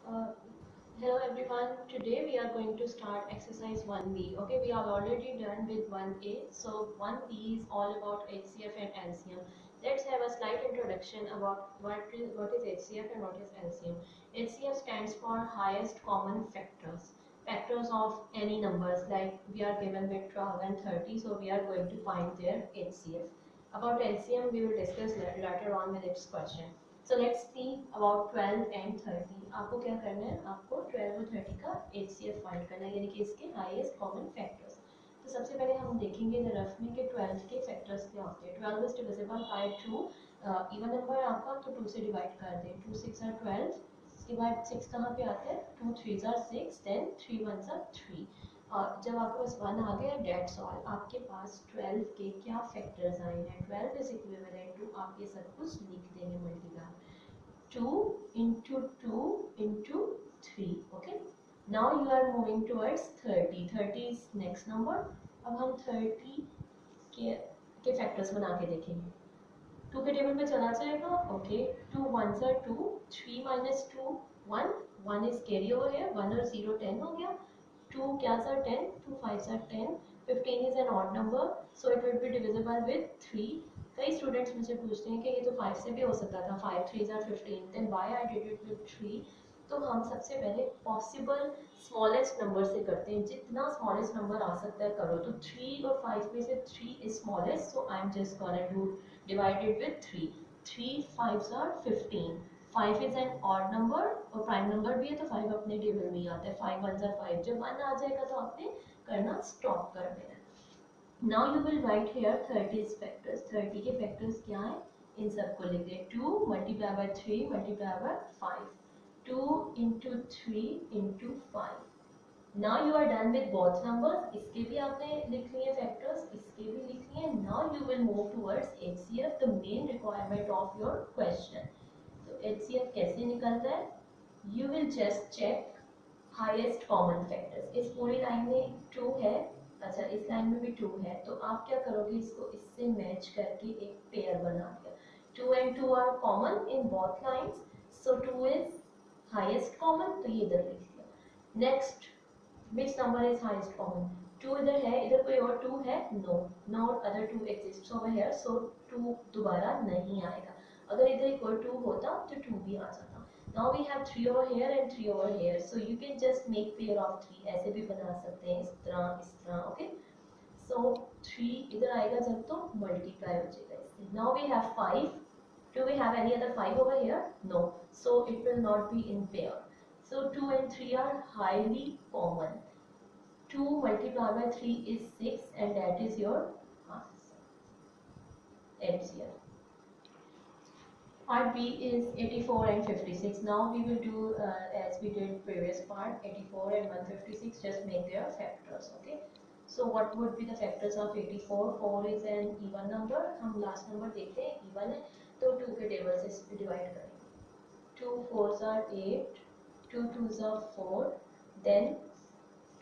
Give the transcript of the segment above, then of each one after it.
Uh, Hello everyone. Today we are going to start exercise 1B. Okay, we are already done with 1A. So 1B is all about HCF and LCM. Let's have a slight introduction about what is HCF and what is LCM. HCF stands for highest common factors. Factors of any numbers, like we are given with 12 and 30, so we are going to find their HCF. About LCM we will discuss later on with its question. So let's see about 12 and 30. आपको क्या करना है, आपको 12 और 30 का HCF find करना है, यानी कि इसके हाईएस्ट कॉमन फैक्टर्स. तो सबसे पहले हम देखेंगे रफ में कि 12 के फैक्टर्स क्या होते हैं. 12 is divisible by 2. Even number आपका तो 2 से डिवाइड कर दें. 2 6 आर 12. इसके बाद 6 कहाँ पे आता है, 2 3 आर 6, देन 3 1 आर 3. और जब आपके पास 1 आ गया, डेट्स ऑल. आपके पास 12 के क्या फैक्टर्स आए हैं. 12 इज इक्विवेलेंट टू, आप ये सब कुछ लिख देंगे multiply 2 into 2 into 3. Okay, now you are moving towards 30. 30 is next number. अब हम 30 के फैक्टर्स बना के देखेंगे. 2 के टेबल पे चला जाएगा. Okay, 2 1s are 2, 3 minus 2 1, 1 is carry over here, 1 और 0 10 हो गया. 2 क्यास are 10, 2 5s are 10. 15 is an odd number, so it will be divisible with 3. कई स्टूडेंट्स मुझे पूछते हैं कि ये तो 5 से भी हो सकता था. 5 3s are 15, then why I did it with 3. तो हम सबसे पहले पॉसिबल स्मॉलेस्ट नंबर से करते हैं. जितना स्मॉलेस्ट नंबर आ सकता है करो. तो 3 और 5 में से 3 is smallest, so I am just gonna do divided with 3. 3 5s are 15. 5 is an odd number और प्राइम नंबर भी है, तो 5 अपने टेबल में ही आता है. 5 1s are 5. जब 1 आ जाएगा तो आपने करना स्टॉप कर देना. Now you will write here 30's factors. 30 के factors क्या है, इन सबको लिख दे. 2 multiply by 3 multiply by 5. 2 into 3 into 5. Now you are done with both numbers. इसके भी आपने लिख लिए factors, इसके भी लिख लिए. Now you will move towards HCF, the main requirement of your question. तो HCF कैसे निकलता है, you will just check highest common factors. इस पूरी लाइन में 2 है. अच्छा, इस लाइन में भी 2 है, तो आप क्या करोगे, इसको इससे मैच करके एक पेयर बना दिया. 2 and 2 are common in both lines, so 2 is highest common, तो ये इधर लिख दिया. Next, which number is highest common. 2 इधर है, इधर कोई और 2 है, no, no other 2 exist over here, so 2 दोबारा नहीं आएगा. अगर इधर एक और 2 होता तो 2 भी आ जाता. Now we have 3 over here and 3 over here, so you can just make pair of 3. ऐसे भी बना सकते हैं, इस तरह. Okay, so 3 इधर आएगा जब तो multiply हो जाएगा इससे. Now we have 5. Do we have any other 5 over here? No, so it will not be in pair. So 2 and 3 are highly common. 2 multiplied by 3 is 6, and that is your answer. HCF. Part B is 84 and 56. Now we will do as we did previous part, 84 and 156, just make their factors. Okay, so what would be the factors of 84? 4 is an even number. हम last number देखते हैं, even है, तो 2 के table से divide करेंगे. 2 4s are 8, 2 2s are 4, then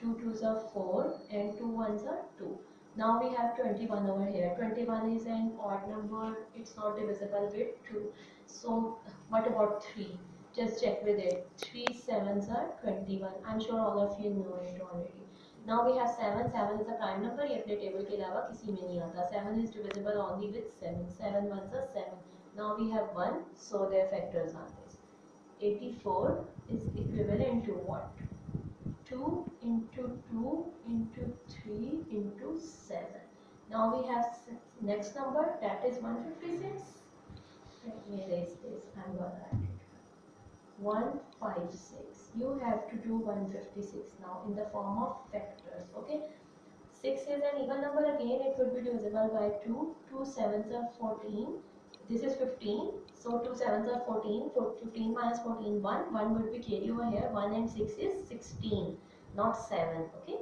2 2s are 4 and 2 1s are 2. Now we have 21 over here. 21 is an odd number, it's not divisible with 2. So what about 3? Just check with it. 3 7s are 21. I'm sure all of you know it already. Now we have 7. 7 is a prime number. ये अपने table के अलावा किसी में नहीं आता. 7 is divisible only with 7. 7 1s are 7. Now we have 1, so their factors are this. 84 is equivalent to what? 2 into 2 into 3 into 7. Now we have next number, that is 156. Let me erase this. I'm gonna write it. 156. You have to do 156 now in the form of factors. Okay. 6 is an even number again. It would be divisible by 2. 2 7s are 14. This is 15. So 2 7s are 14. 15 minus 14 1. 1 would be carry over here. 1 and 6 is 16, not 7. Okay.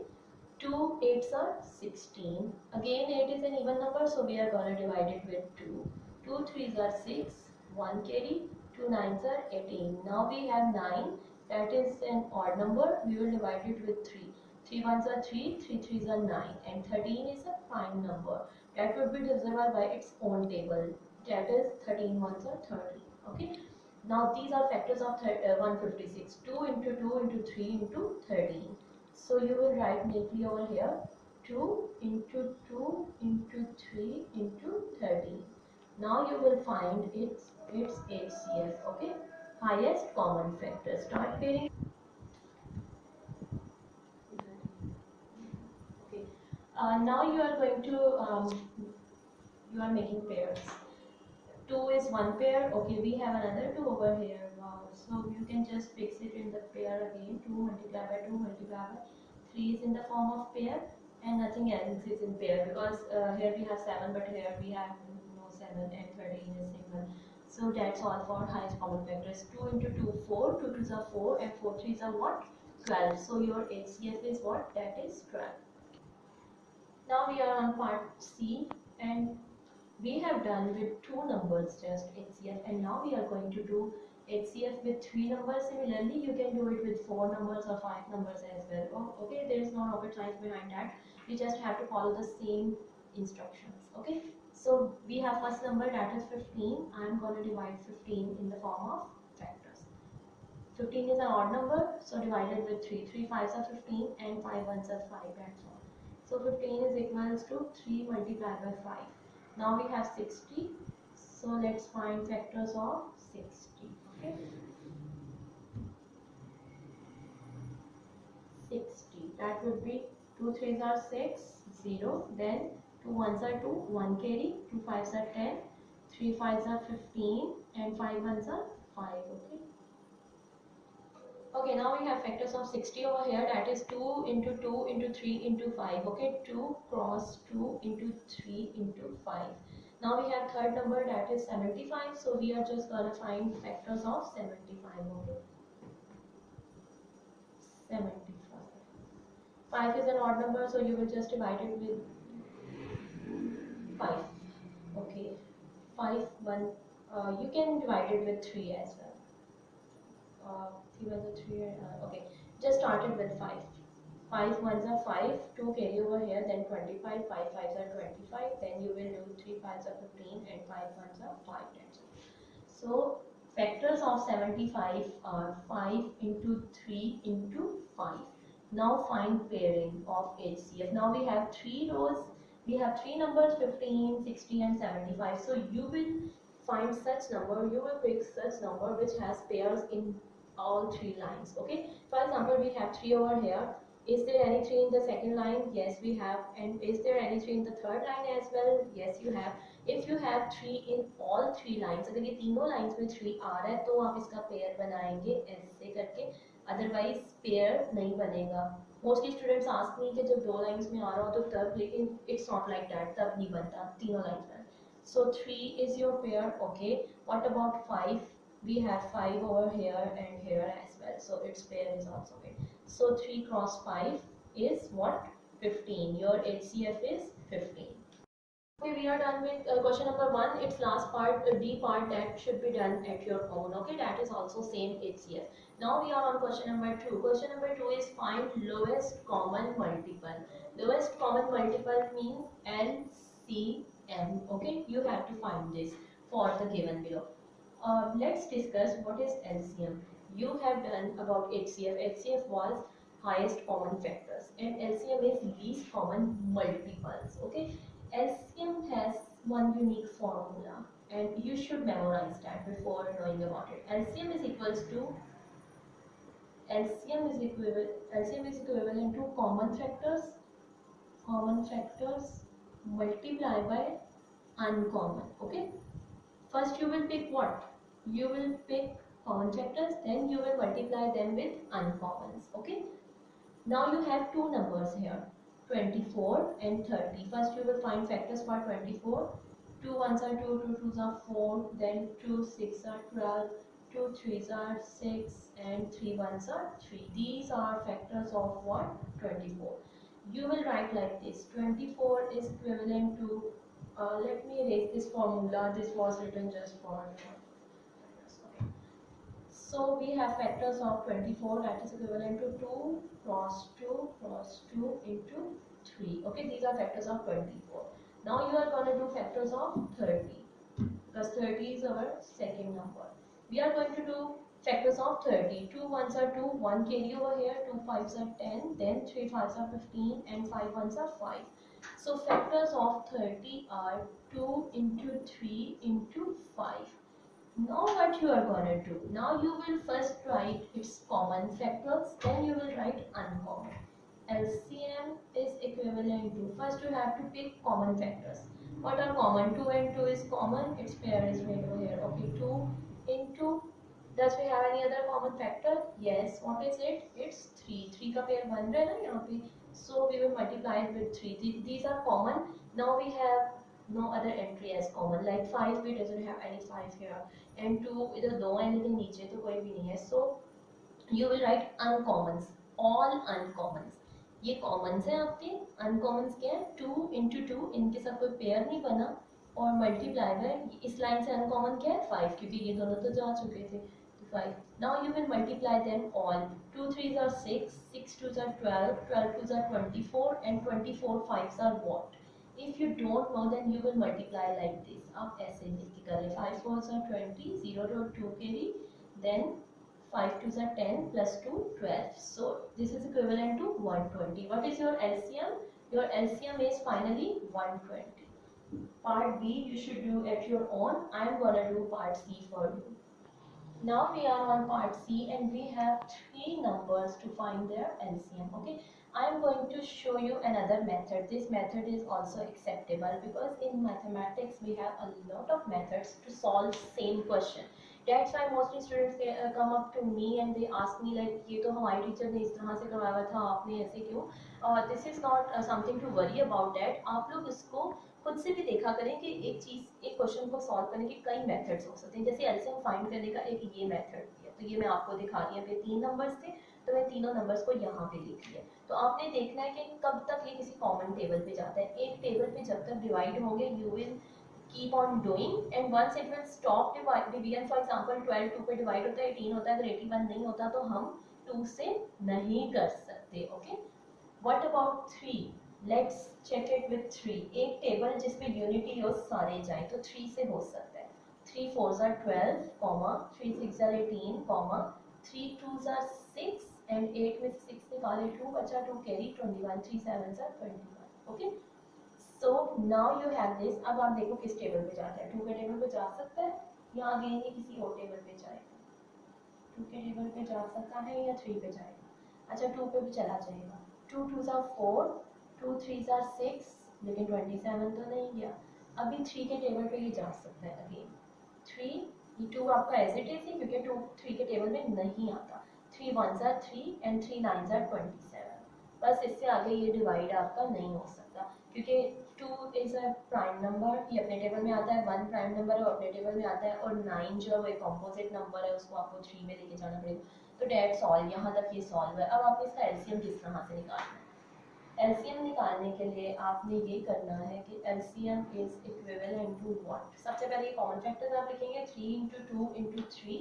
2 8s are 16. Again 8 is an even number, so we are gonna divide it with 2. 2 3s are 6. 1 carry. 2 9s are 18. Now we have 9. That is an odd number. We will divide it with 3. 3 1s are 3, 3 3s are 9, and 13 is a prime number. That would be divisible by its own table. That is 13 1s are 30. Okay. Now these are factors of 156. 2 into 2 into 3 into 13. So you will write neatly over here 2 into 2 into 3 into 13. Now you will find its HCF, okay? Highest common factor. Start pairing. Okay. Now you are going to you are making pairs. 2 is one pair. Okay, we have another 2 over here. Wow. So you can just fix it in the pair again. 2 multiplied by 2 multiplied by 3 is in the form of pair, and nothing else is in pair, because here we have 7 but here we have no 7 and 13 is single. So that's all for highest common factors. 2 into 2 4, 2 2s are 4 and 4 3s are what? 12. So your HCF is what? That is 12. Now we are on part C, and we have done with two numbers just HCF, and now we are going to do HCF with three numbers. Similarly, you can do it with four numbers or five numbers as well. Oh, okay, there is no rocket science behind that. We just have to follow the same instructions. Okay, so we have first number, that is 15. I am going to divide 15 in the form of factors. 15 is an odd number, so divided with 3. 3 5s are 15 and 5 1s are 5, that's all. So 15 is equals to 3 multiplied by 5. Now we have 60, so let's find factors of 60. Okay, 60, that would be 2 3s are 6, 0, then 2 1s are 2, 1 carry, 2 5s are 10, 3 5s are 15 and 5 1s are 5. Okay. Okay, now we have factors of 60 over here, that is 2 into 2 into 3 into 5. Okay, 2 cross 2 into 3 into 5. Now we have third number, that is 75. So we are just gonna find factors of 75. Okay, 75. 5 is an odd number, so you will just divide it with 5. Okay, 5 1. You can divide it with 3 as well. 3 was a 3. Okay, just started with 5. 5 ones are 5, 2 carry over here, then 25, 5 5s are 25, then you will do 3 5s are 15 and 5 ones are 5 tens. So factors of 75 are 5 into 3 into 5. Now find pairing of HCF. Now we have 3 rows, we have 3 numbers 15, 60 and 75. So you will find such number, you will pick such number which has pairs in all 3 lines. Okay, for example, we have 3 over here. Is there any 3 in the second line? Yes, we have. And is there any 3 in the third line as well? Yes, you have. If you have 3 in all 3 lines, अगर ये तीनों lines में 3 आ रहा है तो आप इसका pair बनाएंगे ऐसे करके, otherwise pair नहीं बनेगा. Mostly students ask me कि जब दो lines में आ रहा हो तो तब, लेकिन it's not like that, तब नहीं बनता तीनों lines में. So 3 is your pair. Okay, what about 5? We have 5 over here and here as well, so its pair is also made. So 3 cross 5 is what? 15. Your HCF is 15. Okay, we are done with question number 1. Its last part, D part, that should be done at your own. Okay, that is also same HCF. Now we are on question number 2. Question number 2 is find lowest common multiple. Lowest common multiple means LCM. Okay, you have to find this for the given below. Let's discuss what is LCM. You have done about HCF. HCF was highest common factors and LCM is least common multiples. Okay, LCM has one unique formula and you should memorize that before knowing about it. LCM is equals to LCM is equivalent to common factors multiplied by uncommon. Okay, first you will pick what? You will pick common factors, then you will multiply them with uncommons. Okay, now you have two numbers here, 24 and 30. First you will find factors for 24. 2 ones are 2, 2 twos are 4, then 2 6 are 12, 2 threes are 6 and 3 ones are 3. These are factors of what? 24. You will write like this. 24 is equivalent to, let me erase this formula. This was written just for okay. So we have factors of 24, that is equivalent to 2 cross 2 cross 2 into 3. Okay, these are factors of 24. Now you are going to do factors of 30, because 30 is our second number. We are going to do factors of 30. 2 ones are 2, 1 carry over here, 2 fives are 10, then 3 fives are 15, and 5 ones are 5. So factors of 30 are 2 into 3 into 5. Now what you are gonna do? Now you will first write its common factors, then you will write uncommon. LCM is equivalent to, first you have to pick common factors. What are common? 2 and 2 is common, its pair is made over here. Okay, 2 into, does we have any other common factor? Yes. What is it? It's 3. 3 का pair बन रहा है ना यहाँ पे, so we will multiply it with 3. These are common. Now we have no other entry as common, like 5 we doesn't have any 5 here, and 2 इधर 2 है लेकिन नीचे तो कोई भी नहीं है, so you will write uncommons, all uncommons. ये commons है आपके, uncommons क्या है? 2 into 2, इनके साथ कोई pair नहीं बना, और multiply है, इस line से uncommon क्या है? 5, क्योंकि ये दोनों तो जा चुके थे, तो 5. Now you will multiply them all. 2 3s are 6, 6 2s are 12, 12 2s are 24, and 24 5s are what? If you don't know, then you will multiply like this. आप ऐसे लिख के करें, 5 4s are 20, 0 to 2 carry, then 5 2s are 10, plus 2 12. So this is equivalent to 120. What is your LCM? Your LCM is finally 120. Part B you should do at your own. I am gonna do part C for you. Now we are on part C, and we have three numbers to find their LCM. Okay, I am going to show you another method. This method is also acceptable because in mathematics we have a lot of methods to solve same question. That's why mostly students come up to me and they ask me like, ये तो हमारी teacher ने इस तरह से करवाया था, आपने ऐसे क्यों? This is not something to worry about that. आप लोग इसको खुद से भी देखा करें कि एक क्वेश्चन को सॉल्व करने के कई मेथड्स हो सकते हैं। जैसे एलसीएम फाइंड करने का एक ये मेथड दिया, तो ये मैं आपको दिखा रही हूँ। तीन नंबर्स थे, तो मैं तीनों नंबर्स को यहाँ पे लिख लिया। तो आपने देखना है कि कब तक ये किसी कॉमन टेबल पे जाता है। एक टेबल पे जब तक डिवाइड होंगे, you will keep on doing, and once it will stop division, for example 12 2 पे डिवाइड होता है, 18 होता है, अगर 81 नहीं होता तो हम 2 से नहीं कर सकते। Okay, what about 3? Let's check it with 3। एक टेबल जिसपे यूनिटी और सारे जाए तो 3 से हो सकता है। 3 4s are 12, 3 6s are 18, 3 2s are 6, and 8 में से 6 निकाले 2 बचा, 2 carry 21, 3 7s are 21। Okay, so now you have this. अब आप देखो किस टेबल पे जाता है। 2 के टेबल पे जा सकता है, या अगेन ये किसी और टेबल पे जाएगा। 2 के टेबल पे जा सकता है या 3 पे जाएगा? अच्छा, 2 पे भी चला जाएगा। 2 2s are 4, 2 3s are 6, लेकिन 27 तो नहीं गया। अभी 3 के टेबल पे ये जा सकता है अगेन। 3, ये 2 आपका एज इट इज ही, क्योंकि 2 3 के टेबल में नहीं आता। 3 1s are 3 and 3 9s are 27। बस इससे आगे ये डिवाइड आपका नहीं हो सकता, क्योंकि 2 इज अ प्राइम नंबर, ये अपने टेबल में आता है। 1 प्राइम नंबर है, वो अपने टेबल में आता है, और 9 जो है वो एक कॉम्पोजिट नंबर है, उसको आपको 3 में लेके जाना पड़ेगा। तो डेट्स ऑल, यहाँ तक ये सॉल्व है। अब आपको इसका एलसीएम किस तरह से निकालना है? एलसीएम निकालने के लिए आपने ये करना है कि LCM is equivalent to what? सबसे पहले ये कॉमन फैक्टर्स आप लिखेंगे। 3 into 2 into 3,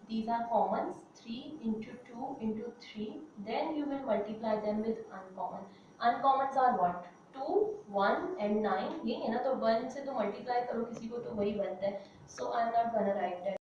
these are commons। 3 into 2 into 3, then you will multiply them with uncommon। uncommons are what? 2 1 and 9, ये है ना, तो 1 से तो मल्टीप्लाई करो किसी को तो वही बनता है। So I am not gonna write that.